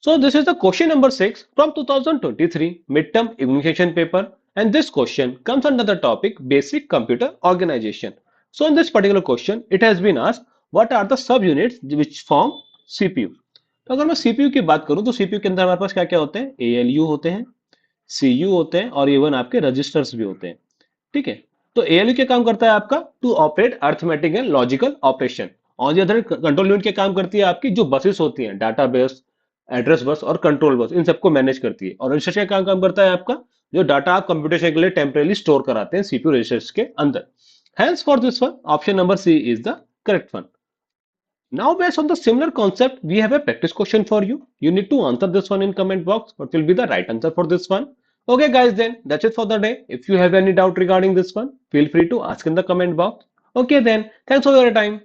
So this is the question number 6 from 2023 midterm examination paper, and this question comes under the topic basic computer organization. So in this particular question it has been asked what are the subunits which form CPU. तो अगर मैं CPU की बात करूं तो CPU के अंदर हमारे पास क्या क्या होते हैं, ALU होते हैं, CU होते हैं और इवन आपके रजिस्टर्स भी होते हैं। ठीक है, तो ALU क्या काम करता है आपका, to operate arithmetic and logical operation. On the other control unit क्या काम करती है आपकी, जो बसेस होती हैं, डाटाबेस, एड्रेस बस और कंट्रोल बस, इन सबको मैनेज करती है। और रजिस्टर क्या काम काम करता है आपका, जो डाटा आप कंप्यूटेशन के लिए टेम्परेली स्टोर कराते हैं सीपीयू रजिस्टर्स के अंदर। Hence for this one, option number C is the correct one. Now based on the similar concept, we have a practice question for you. You need to answer this one in comment box. What will be the right answer for this one? Okay guys, then that's it for the day. If you have any doubt regarding this one, feel free to ask in the comment box. Okay then, thanks for your time.